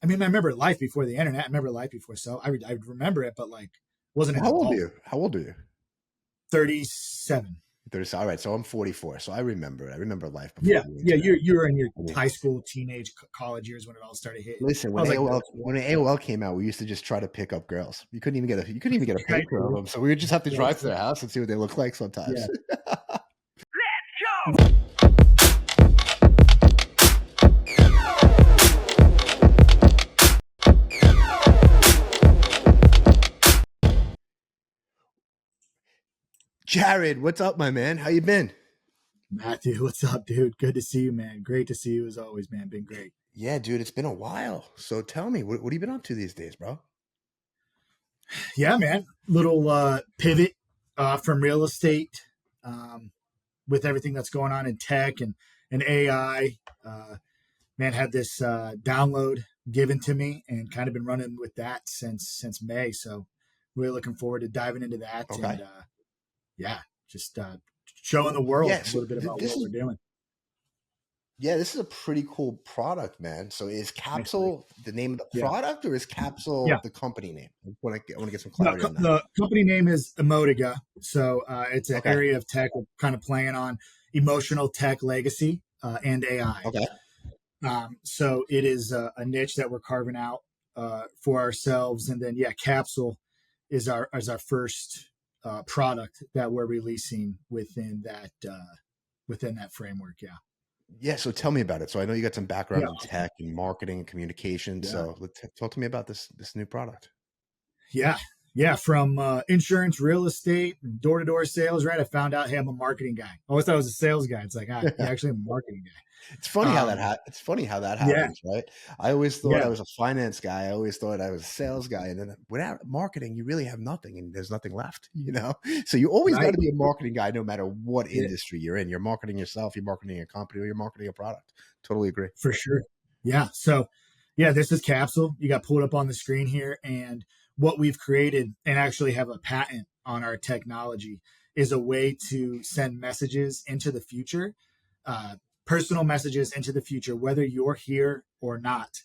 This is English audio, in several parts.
I mean, I remember life before the internet. I remember life before. So I remember it, but like wasn't an How old are adult. you? How old are you? 37. 30. All right. So I'm 44. So I remember it. I remember life before Yeah. the Yeah. internet. You were in your I mean, high school, teenage, college years when it all started hitting. listen, I was like, middle When school. AOL came out, we used to just try to pick up girls. You couldn't even get a Right, picture of dude. them. So we would just have to drive That's to their house and see what they look like yeah. sometimes. Jared, what's up, my man? How you been? Matthew, what's up, dude? Good to see you, man. Great to see you as always, man. Been great. Yeah, dude, it's been a while. So tell me, what have you been up to these days, bro? Yeah, man. Little pivot from real estate um, with everything that's going on in tech and AI. Man, had this download given to me and kind of been running with that since May. So really looking forward to diving into that Okay. and yeah, just showing the world Yeah, a so little bit about this what is we're doing. this is a pretty cool product, man. So is Thanks, buddy. Kapsol the name of the Yeah, product, or is yeah. Kapsol the company name? I want to get some No, clarity on that. the company name is Emotiga. So it's an Okay. area of tech kind of playing on emotional tech legacy and AI. Okay. So it is a niche that we're carving out for ourselves. And then, yeah, Kapsol is our first product that we're releasing within that framework. Yeah. Yeah, so tell me about it. So I know you got some Yeah. background in tech and marketing and communication. Yeah. So talk to me about this new product. Yeah. Yeah. From insurance, real estate, door to door sales, right? I found out, hey, I'm a marketing guy. I always thought I was a sales guy. It's like, you actually a marketing guy. It's funny how that Yeah. happens, right? I always thought Yeah. I was a finance guy. I always thought I was a sales guy, and then without marketing, you really have nothing, and there's nothing left, you know. So you always got Right. to be a marketing guy, no matter what Yeah, industry you're in. You're marketing yourself, you're marketing a company, or you're marketing a product. Totally agree. for sure. Yeah. So, yeah, this is Kapsol. You got pulled up on the screen here. And what we've created and actually have a patent on our technology is a way to send messages into the future, uh, personal messages into the future, whether you're here or not.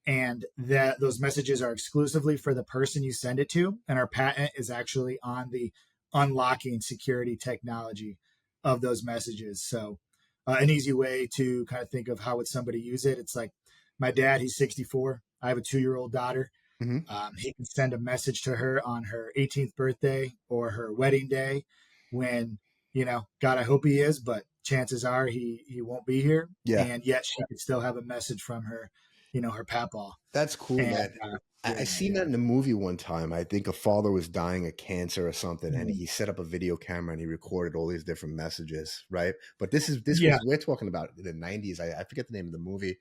And that those messages are exclusively for the person you send it to. And our patent is actually on the unlocking security technology of those messages. So, an easy way to kind of think of how would somebody use it. It's like my dad, he's 64. I have a 2-year-old daughter. Hmm. He can send a message to her on her 18th birthday or her wedding day when, God, I hope he is, but chances are he won't be here. Yeah, And yet she could still have a message from her, her papaw. that's cool, And man. I yeah, seen that in a movie one time. I think a father was dying of cancer or something, and Mhm. he set up a video camera and he recorded all these different messages, right? But Yeah, we're talking about in the 90s. I forget the name of the movie,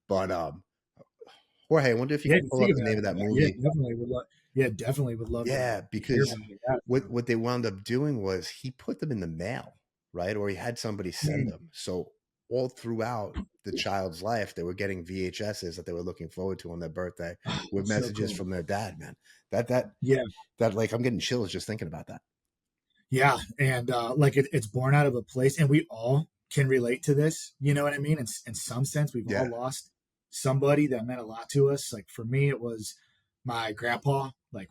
but Jorge, I wonder if you yeah. can You pull think up of the that. name of that Yeah, movie. definitely would love. Yeah, definitely would love to Yeah, hear because about it. Yeah. what they wound up doing was he put them in the mail, right? Or he had somebody send Mm. them. So all throughout the child's life, they were getting VHSs that they were looking forward to on their birthday with It's so messages cool. from their dad, man. That that Yeah, that like I'm getting chills just thinking about that. yeah, and like it's born out of a place, and we all can relate to this. You know what I mean? In some sense, we've all Yeah. lost somebody that meant a lot to us. Like for me, it was my grandpa. Like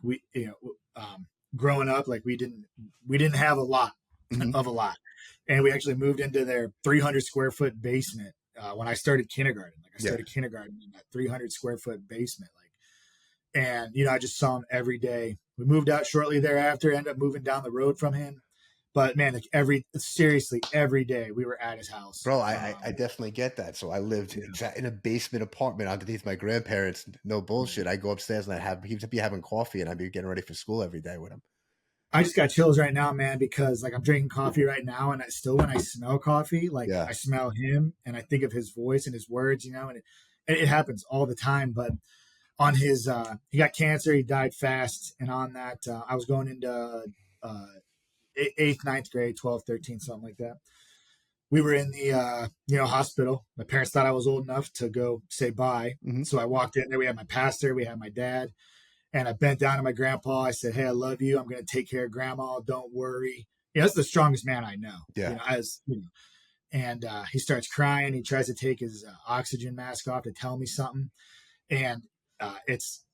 growing up, like we didn't have a lot Hmm. of a lot, and we actually moved into their 300 square foot basement when I started kindergarten. Like I Yeah. started kindergarten in that 300 square foot basement. Like, and I just saw him every day. We moved out shortly thereafter. Ended up moving down the road from him, but man, like seriously, every day we were at his house. Bro, I definitely get that. So I lived Yeah. in a basement apartment underneath my grandparents. No bullshit. I go upstairs and he'd be having coffee and I'd be getting ready for school every day with him. I just got chills right now, man, because like I'm drinking coffee right now, and when I smell coffee, like Yeah. I smell him, and I think of his voice and his words, and it happens all the time. But on his, he got cancer, he died fast, and on that, I was going into uh, eighth, ninth grade, 12, 13, something like that. We were in the hospital. My parents thought I was old enough to go say bye, Hmm. so I walked in there. We had my pastor, we had my dad, and I bent down to my grandpa. I said, "Hey, I love you. I'm going to take care of grandma. Don't worry." That's the strongest man I know. Yeah. And he starts crying. He tries to take his oxygen mask off to tell me something, and it's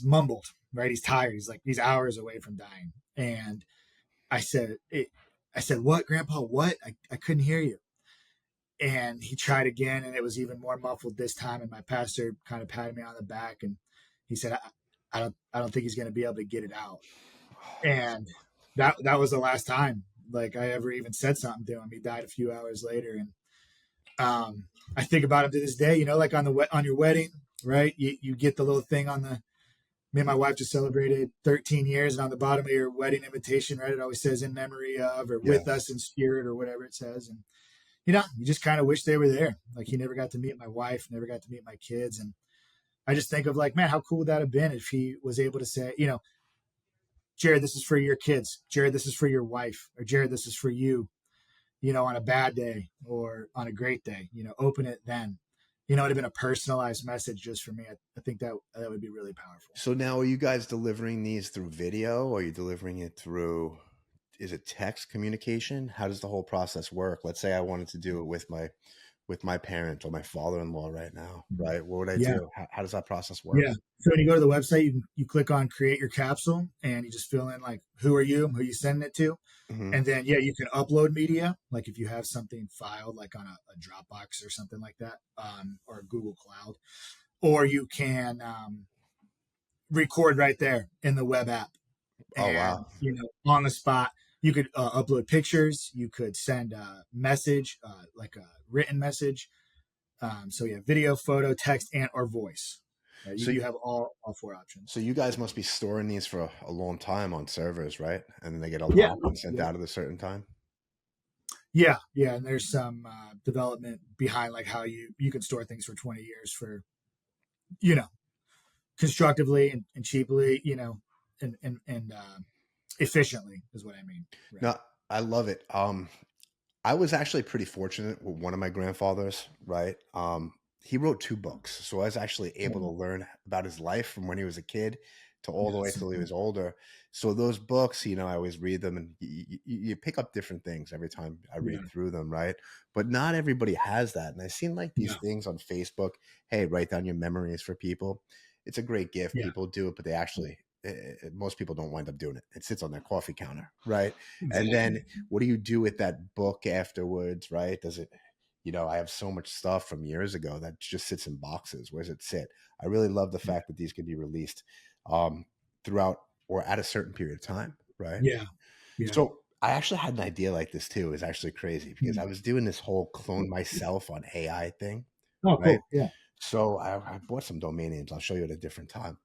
mumbled, right? He's tired. He's hours away from dying. And I said, I said, what, Grandpa? What? I couldn't hear you. And he tried again, and it was even more muffled this time. And my pastor kind of patted me on the back, and he said, I don't think he's going to be able to get it out. And that was the last time like I ever even said something to him. He died a few hours later, and I think about him to this day. Like on your wedding, right? You get the little thing on the. Me and my wife just celebrated 13 years, and on the bottom of your wedding invitation, right, it always says "in memory of" or Yeah. "with us in spirit" or whatever it says. And you just kind of wish they were there. Like he never got to meet my wife, never got to meet my kids, and I just think of like, man, how cool would that have been if he was able to say, Jared, this is for your kids. Jared, this is for your wife. Or Jared, this is for you, on a bad day or on a great day, open it then. It'd have been a personalized message just for me. I think that would be really powerful. So now are you guys delivering these through video, or are you delivering it through, is it text communication? How does the whole process work? Let's say I wanted to do it with my parent or my father-in-law right now, right? What would I Yeah. do? How does that process work? Yeah. So when you go to the website, you click on create your capsule and you just fill in like, who are you, who you sending it to. Mm-hmm. And then, you can upload media. Like if you have something filed like on a Dropbox or something like that, or Google Cloud, or you can record right there in the web app. Oh, And, wow. on the spot, you could upload pictures. You could send a message, like a written message. So you have video, photo, text, and or voice. Right? You, So you have all four options. So you guys must be storing these for a long time on servers, right? And then they get Yeah. unlocked and sent Yeah. out at a certain time. Yeah. Yeah. And there's some development behind like how you can store things for 20 years for, you know, constructively and cheaply, and efficiently is what I mean. Right. No, I love it. I was actually pretty fortunate with one of my grandfathers, right? He wrote 2 books. So I was actually able to learn about his life from when he was a kid to all the Yeah. way till he was older. So those books, I always read them, and you pick up different things every time I read Yeah. through them, right? But not everybody has that. And I've seen like these Yeah. things on Facebook. Hey, write down your memories for people. It's a great gift. Yeah. People do it, but they actually, most people don't wind up doing it. It sits on their coffee counter, right? And Exactly. then what do you do with that book afterwards, right? Does it, I have so much stuff from years ago that just sits in boxes. Where does it sit? I really love the fact that these can be released throughout or at a certain period of time, right? Yeah. Yeah. So I actually had an idea like this too. It's actually crazy because Mm. I was doing this whole clone myself on AI thing, Oh, right? cool. Yeah. So I bought some domain names. I'll show you at a different time.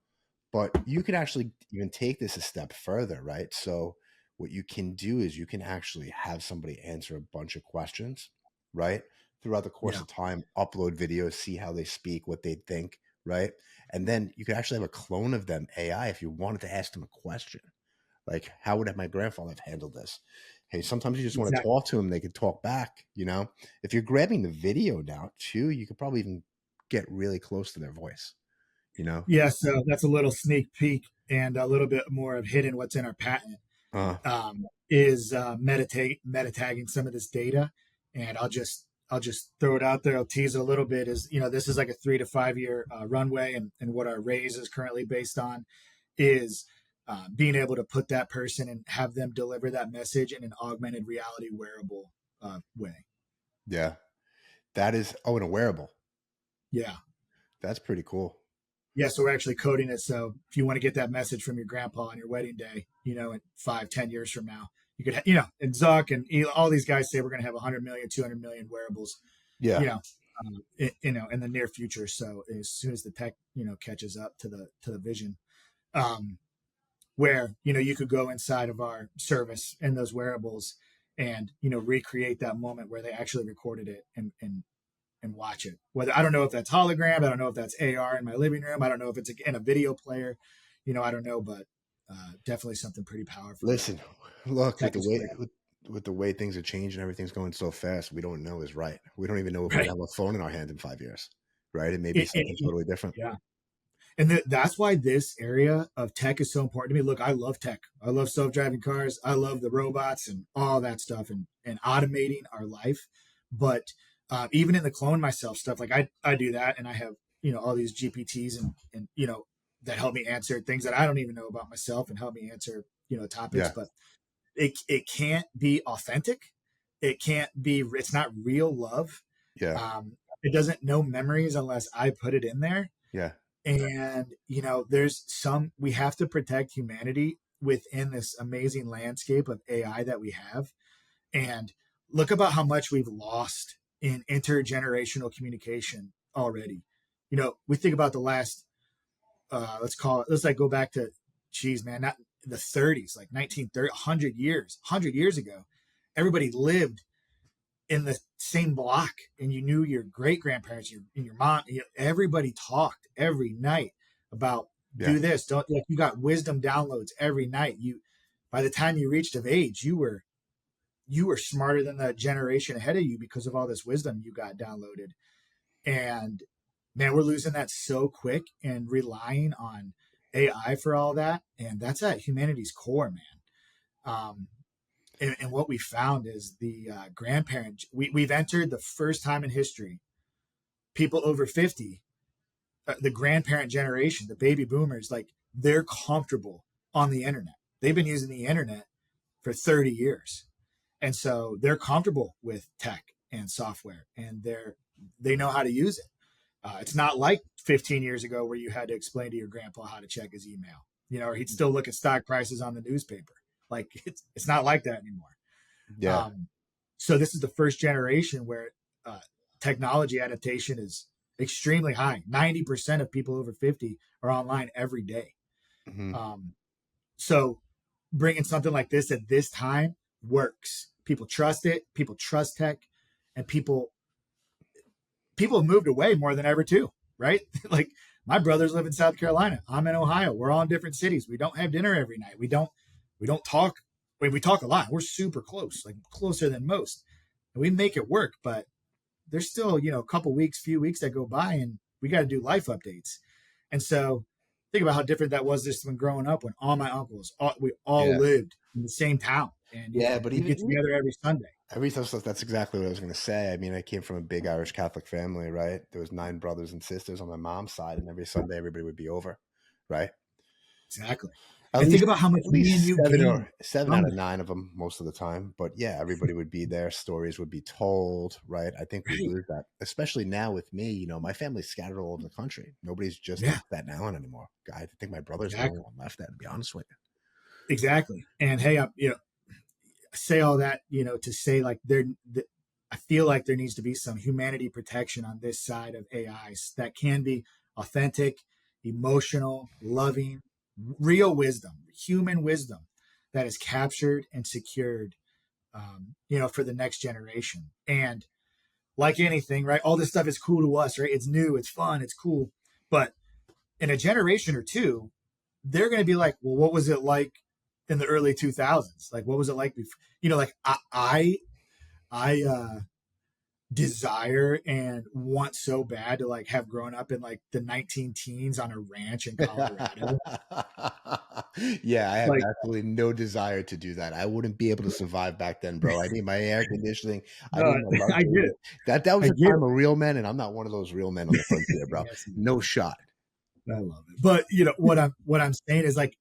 But you could actually even take this a step further, right? So what you can do is you can actually have somebody answer a bunch of questions, right? Throughout the course Yeah. of time, upload videos, see how they speak, what they think, right? And then you could actually have a clone of them AI if you wanted to ask them a question. Like, how would my grandfather have handled this? Hey, sometimes you just want to Exactly. talk to them, they could talk back, If you're grabbing the video now too, you could probably even get really close to their voice, you know? Yeah. So that's a little sneak peek and a little bit more of hidden what's in our patent. Uh, Is meta tagging some of this data, and I'll just throw it out there. I'll tease it a little bit. Is this is like a 3 to 5 year runway, and what our raise is currently based on is being able to put that person and have them deliver that message in an augmented reality wearable way. yeah. That is, oh, and a wearable. Yeah. That's pretty cool. Yeah, so we're actually coding it so if you want to get that message from your grandpa on your wedding day, in 5, 10 years from now, you could, and Zuck and all these guys say we're going to have 100 million, 200 million wearables, Yeah. in the near future. So as soon as the tech, catches up to the vision, where you could go inside of our service and those wearables and recreate that moment where they actually recorded it and watch it. Whether I don't know if that's hologram, I don't know if that's AR in my living room, I don't know if it's in a video player, I don't know, but definitely something pretty powerful that Listen, look, with tech the is way great. with the way things are changing, everything's going so fast, we don't know is right. We don't even know if we're Right. gonna have a phone in our hand in 5 years, right? It may be something totally different. Yeah. And that's why this area of tech is so important to me. Look, I love tech. I love self-driving cars. I love the robots and all that stuff and automating our life. But even in the clone myself stuff, like I do that and I have, all these GPTs and that help me answer things that I don't even know about myself and help me answer, topics. Yeah. But it can't be authentic. It can't be, it's not real love. Yeah. It doesn't know memories unless I put it in there. Yeah. And, we have to protect humanity within this amazing landscape of AI that we have. And look about how much we've lost in intergenerational communication already. We think about the last, let's like go back to, geez, man, not the 30s, like 1930, 100 years ago. Everybody lived in the same block, and you knew your great grandparents and your mom. Everybody talked every night about Yeah. do this, don't, like, you got wisdom downloads every night. By the time you reached of age, you were smarter than the generation ahead of you because of all this wisdom you got downloaded. And man, we're losing that so quick and relying on AI for all that. And that's at humanity's core, man. And what we found is the grandparent, we've entered the first time in history, people over 50, the grandparent generation, the baby boomers, like, they're comfortable on the internet. They've been using the internet for 30 years. And so they're comfortable with tech and software, and they know how to use it. It's not like 15 years ago where you had to explain to your grandpa how to check his email, or he'd still look at stock prices on the newspaper. Like, it's not like that anymore. Yeah. So this is the first generation where technology adaptation is extremely high. 90% of people over 50 are online every day. Mm-hmm. So bringing something like this at this time works. People trust it. People trust tech, and people have moved away more than ever too, right? Like, my brothers live in South Carolina. I'm in Ohio. We're all in different cities. We don't have dinner every night. We don't talk. We talk a lot. We're super close, like closer than most. And we make it work, but there's still, few weeks that go by, and we got to do life updates. And so think about how different that was just when growing up, when all my uncles, we all Yeah. lived in the same town, and But we get together every Sunday. That's exactly what I was going to say. I mean, I came from a big Irish Catholic family, right? There was 9 brothers and sisters on my mom's side, and every Sunday everybody would be over, right? Exactly. At And think least about how much me and you gained seven from out of that. 9 of them most of the time. But yeah, everybody would be there. Stories would be told, right? I think we Right. lose that, especially now with me. My family's scattered all over the country. Nobody's just in Yeah, Staten Island anymore. I think my brother's the only exactly. one left there, to be honest with you. Exactly. And hey, say all that, to say, like, I feel like there needs to be some humanity protection on this side of AIs that can be authentic, emotional, loving, real wisdom, human wisdom that is captured and secured, for the next generation. And like anything, right? All this stuff is cool to us, right? It's new, it's fun, it's cool. But in a generation or two, they're going to be like, well, what was it like in the early 2000s? Like, what was it like before? Like, I desire and want so bad to, like, have grown up in, like, the 19 teens on a ranch in Colorado. Yeah, I have Like, absolutely no desire to do that. I wouldn't be able to survive back then, bro. I need my air conditioning. I no, need my I get luxury. it. That was I the get time it. of real men, and I'm not one of those real men on the frontier, bro. Yes, No shot. I love it. But what I'm saying is, like,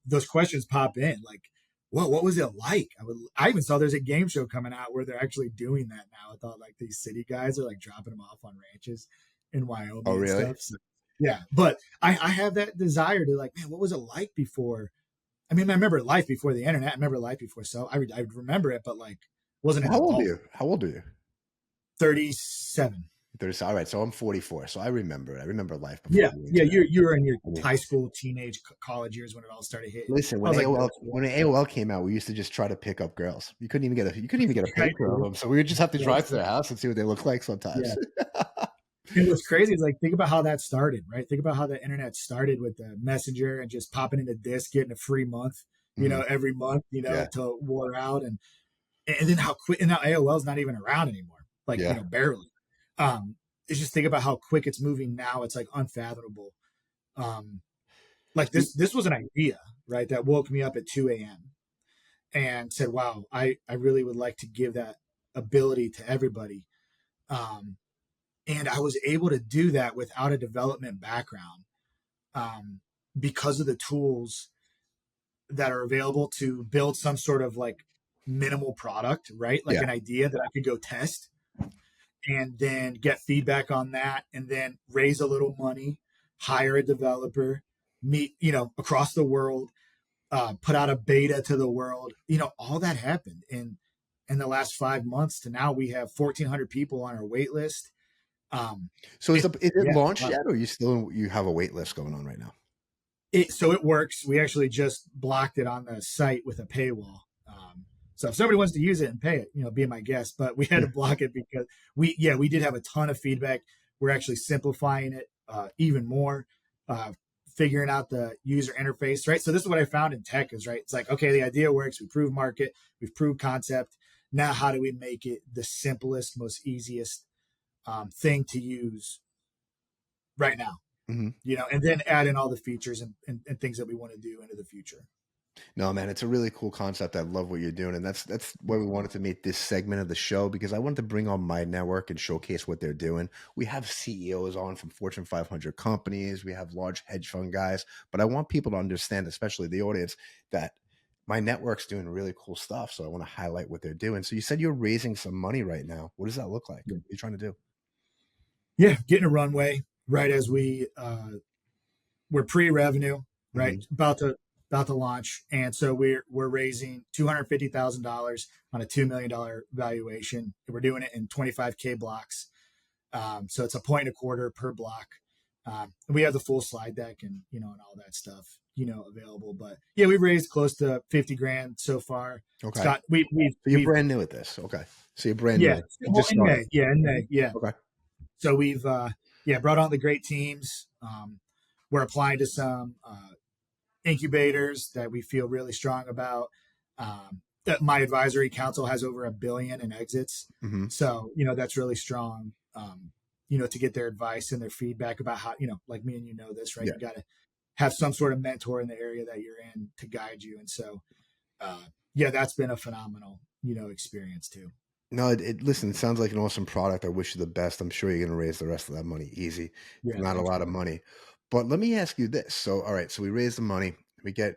those questions pop in, like, what was it like? I even saw there's a game show coming out where they're actually doing that now. I thought, like, these city guys are, like, dropping them off on ranches in Oh, Wyoming and really? stuff. So, yeah, but I have that desire to, like, man, what was it like before? I mean, I remember life before the internet. I remember life before, so I remember it, but, like, wasn't an How old are adult. you? How old are you? 37. All right, so I'm 44, so I remember it. I remember life before Yeah, the yeah. internet. You were in your I mean, high school, teenage, college years when it all started hitting. listen, I was like middle When school. AOL came out, we used to just try to pick up girls. You couldn't even get a Right, picture of dude. them, so we would just have to Right. drive to their house and see what they look like Yeah. sometimes. And what's crazy is, like, think about how that started, right? Think about how the internet started with the messenger and just popping in a disc, getting a free month, Mhm. every month, Yeah, until it wore out. And then how quick, and now AOL is not even around anymore, like, yeah. barely. It's just, think about how quick it's moving now. It's, like, unfathomable. Like, See, this was an idea, right? That woke me up at 2 a.m. and said, wow, I really would like to give that ability to everybody. And I was able to do that without a development background. because of the tools that are available to build some sort of like minimal product, right? Like Yeah. an idea that I could go test and then get feedback on that and then raise a little money, hire a developer, meet, across the world, put out a beta to the world. All that happened in the last 5 months to now we have 1,400 people on our wait list. So is it Yeah, launched yet, or you have a wait list going on right now? so it works. We actually just blocked it on the site with a paywall. So if somebody wants to use it and pay it, be my guest. But we had to block it because we did have a ton of feedback. We're actually simplifying it even more, figuring out the user interface, right? So this is what I found in tech is right. It's like, okay, the idea works. We proved market, we've proved concept. Now, how do we make it the simplest, most easiest thing to use right now? Mm-hmm. And then add in all the features and things that we want to do into the future. No, man, it's a really cool concept. I love what you're doing. And that's why we wanted to make this segment of the show, because I wanted to bring on my network and showcase what they're doing. We have CEOs on from Fortune 500 companies. We have large hedge fund guys. But I want people to understand, especially the audience, that my network's doing really cool stuff. So I want to highlight what they're doing. So you said you're raising some money right now. What does that look like? What are you trying to do? Yeah, getting a runway right as we're pre-revenue, right? Mm-hmm. About to launch, and so we're raising $250,000 on a $2 million valuation. We're doing it in 25K blocks, so it's a point and a quarter per block. We have the full slide deck and and all that stuff available. But yeah, we've raised close to 50 grand so far. Okay. Scott, so you're brand new at this. Okay. So you're brand new. You just in May. Yeah, in May. Yeah. Okay. So we've brought on the great teams. We're applying to some incubators that we feel really strong about. My advisory council has over $1 billion in exits. Mm-hmm. So, that's really strong, to get their advice and their feedback about how, like me and this, right? Yeah. You got to have some sort of mentor in the area that you're in to guide you. And so, that's been a phenomenal, experience too. No, listen, it sounds like an awesome product. I wish you the best. I'm sure you're going to raise the rest of that money easy. Yeah, not a lot of money. But let me ask you this. So, all right, so we raise the money. We get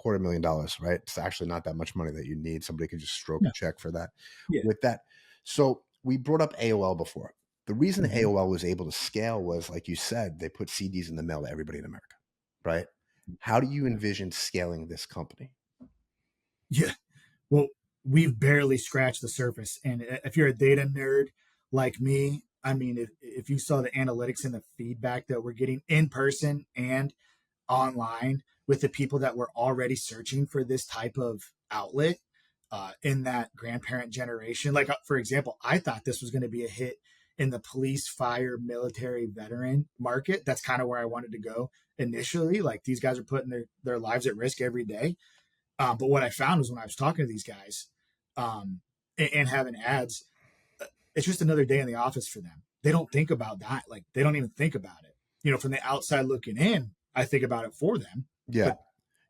$250,000, right? It's actually not that much money that you need. Somebody can just stroke a check for that. Yeah. With that. So we brought up AOL before. The reason AOL was able to scale was, like you said, they put CDs in the mail to everybody in America, right? How do you envision scaling this company? Yeah. Well, we've barely scratched the surface. And if you're a data nerd like me, I mean, if you saw the analytics and the feedback that we're getting in person and online with the people that were already searching for this type of outlet in that grandparent generation, like, for example, I thought this was going to be a hit in the police, fire, military, veteran market. That's kind of where I wanted to go initially. Like, these guys are putting their lives at risk every day. But what I found was when I was talking to these guys and having ads, it's just another day in the office for them. They don't think about that. Like, they don't even think about it. From the outside looking in, I think about it for them. Yeah.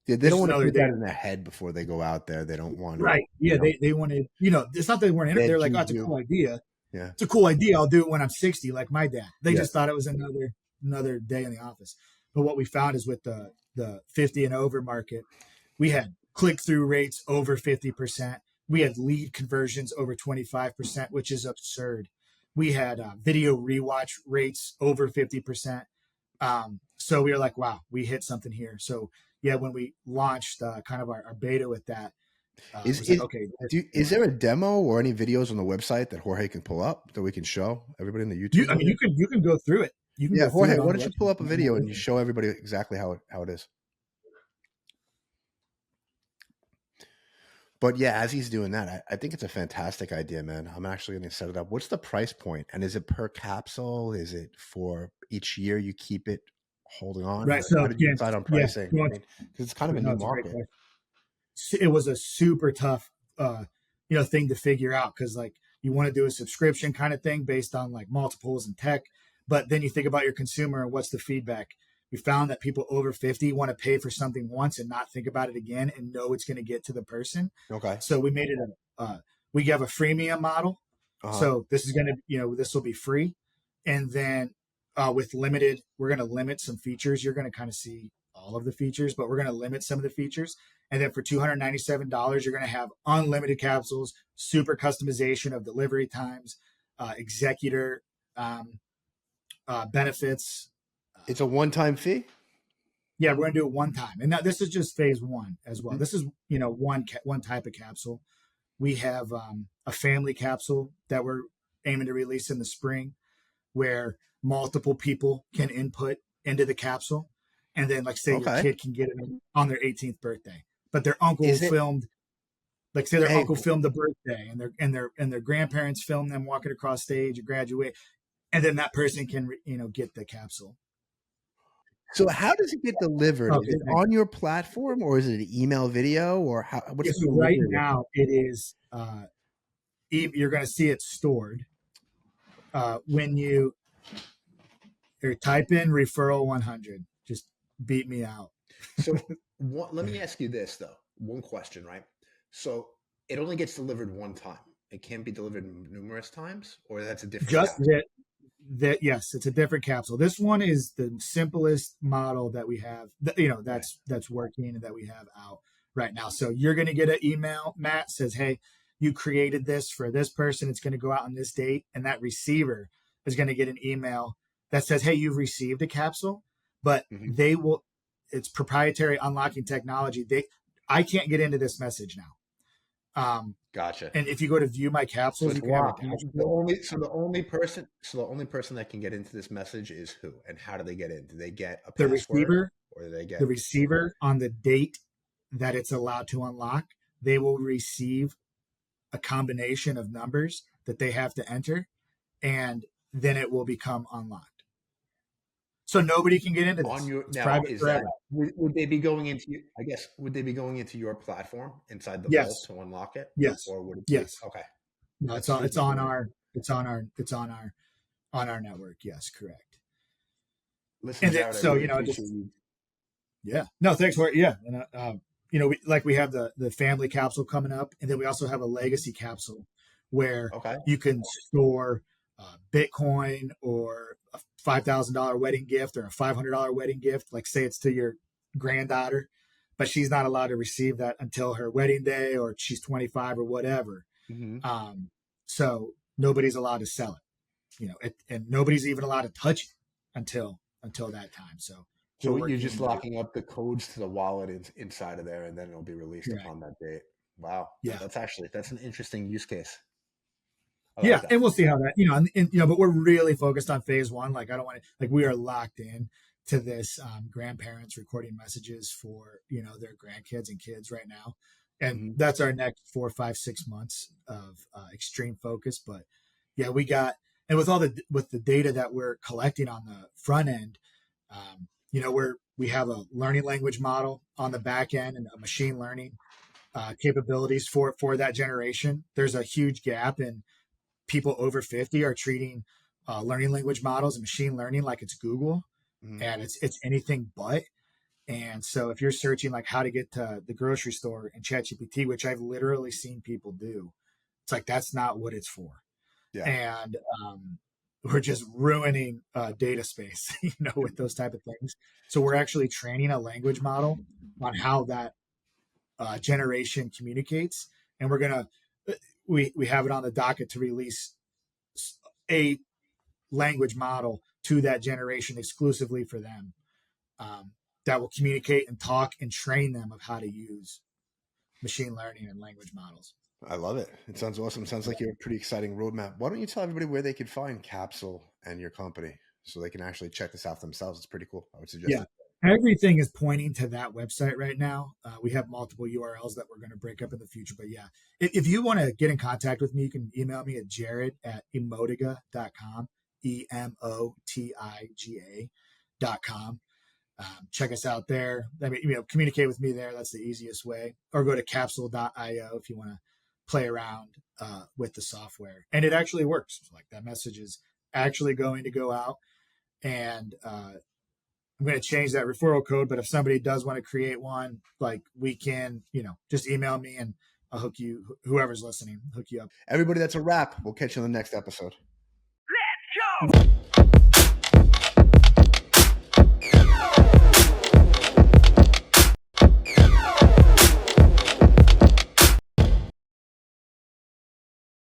They don't want to put that in their head before they go out there. They don't want to. Right. Yeah. They wanted, it's not that they weren't in it. They're like, oh, it's a cool idea. Yeah. It's a cool idea. I'll do it when I'm 60, like my dad. They just thought it was another day in the office. But what we found is with the 50 and over market, we had click-through rates over 50%. We had lead conversions over 25%, which is absurd. We had video rewatch rates over 50%. So we were like, wow, we hit something here. So yeah, when we launched kind of our beta with that, is there a demo or any videos on the website that Jorge can pull up that we can show everybody in the YouTube? You can go through it. Jorge, why don't you pull up a video and you show everybody exactly how it is? But yeah, as he's doing that, I think it's a fantastic idea, man. I'm actually going to set it up. What's the price point? And is it per capsule? Is it for each year you keep it holding on? Right. So how did you decide on pricing? Yeah, because it's kind of a new market. It was a super tough, thing to figure out because like you want to do a subscription kind of thing based on like multiples and tech, but then you think about your consumer and what's the feedback. We found that people over 50 want to pay for something once and not think about it again and know it's going to get to the person. Okay. So we made it we have a freemium model. So this is going to, this will be free. And then with limited, we're going to limit some features. You're going to kind of see all of the features, but we're going to limit some of the features. And then for $297, you're going to have unlimited capsules, super customization of delivery times, executor benefits. It's a one-time fee? Yeah, we're going to do it one time. And now this is just phase one as well. Mhm. This is, one type of capsule. We have a family capsule that we're aiming to release in the spring where multiple people can input into the capsule. And then, like, say your Okay. kid can get it on their 18th birthday, but their uncle Is it? filmed, like, say their Hey, uncle filmed the birthday, and their grandparents filmed them walking across stage and graduate, and then that person can get the capsule. so how does it get delivered? Is Okay, it thank on you. your platform, or is it an email video, or how? What's Yeah, the so right delivery? now it is. You're going to see it stored when you or type in referral 100. Just beat me out. So let me ask you this though. One question, right? So it only gets delivered one time. It can't be delivered numerous times, or that's a different Just capsule. that yes, it's a different capsule. This one is the simplest model that we have. That's working and that we have out right now. So you're going to get an email. Matt says, "Hey, you created this for this person. It's going to go out on this date," and that receiver is going to get an email that says, "Hey, you've received a capsule," but Mhm. they will. It's proprietary unlocking technology. I can't get into this message now. Gotcha. And if you go to view my So capsules, it's you can have a locked. dashboard. The only person that can get into this message is who, and how do they get in? Do they get a The password, receiver, or do they the get? receiver on the date that it's allowed to unlock, they will receive a combination of numbers that they have to enter, and then it will become unlocked. So nobody can get into On this. your It's now, private is that forever. would they be going into? I guess would they be going into your platform inside the vault Yes. to unlock it, Yes. or would it be Yes. okay? No, That's super cool. On our network. Yes, correct. Listen, And then, Jared, I so really just appreciate you. yeah. No, thanks for it. Yeah. And, we have the family capsule coming up, and then we also have a legacy capsule where Okay. you can store Bitcoin or a $5,000 wedding gift or a $500 wedding gift. Like, say it's to your granddaughter, but she's not allowed to receive that until her wedding day or she's 25 or whatever. Mhm. So nobody's allowed to sell and nobody's even allowed to touch it until that time. So we're So you're just working. locking up the codes to the wallet inside of there, and then it'll be released Right. upon that date. Wow, Yeah. that's an interesting use case. I Yeah, like that. and we'll see how that, but we're really focused on phase one. Like, I don't want to, like, we are locked in to this grandparents recording messages for, their grandkids and kids right now. And Mhm. that's our next 4, 5, 6 months of extreme focus. But yeah, and with the data that we're collecting on the front end, we have a learning language model on the back end and a machine learning capabilities for that generation. There's a huge gap in people over 50 are treating learning language models and machine learning like it's Google, Mhm. and it's anything but. And so if you're searching like how to get to the grocery store in ChatGPT, which I've literally seen people do, it's like that's not what it's for. Yeah. And we're just ruining data space, with those type of things. So we're actually training a language model on how that generation communicates, and we have it on the docket to release a language model to that generation exclusively for them, that will communicate and talk and train them of how to use machine learning and language models. I love it. It sounds awesome. Sounds like you have a pretty exciting roadmap. Why don't you tell everybody where they could find Kapsol and your company so they can actually check this out themselves? It's pretty cool. I would suggest Yeah. it. Everything is pointing to that website right now. We have multiple URLs that we're going to break up in the future. But yeah, if you want to get in contact with me, you can email me at jared@emotiga.com, EMOTIGA.com. Check us out there. I mean, communicate with me there. That's the easiest way. Or go to capsule.io if you want to play around with the software. And it actually works. Like, that message is actually going to go out. And I'm going to change that referral code. But if somebody does want to create one, like, we can, just email me and I'll hook you, whoever's listening, hook you up. Everybody, that's a wrap. We'll catch you on the next episode. Let's go!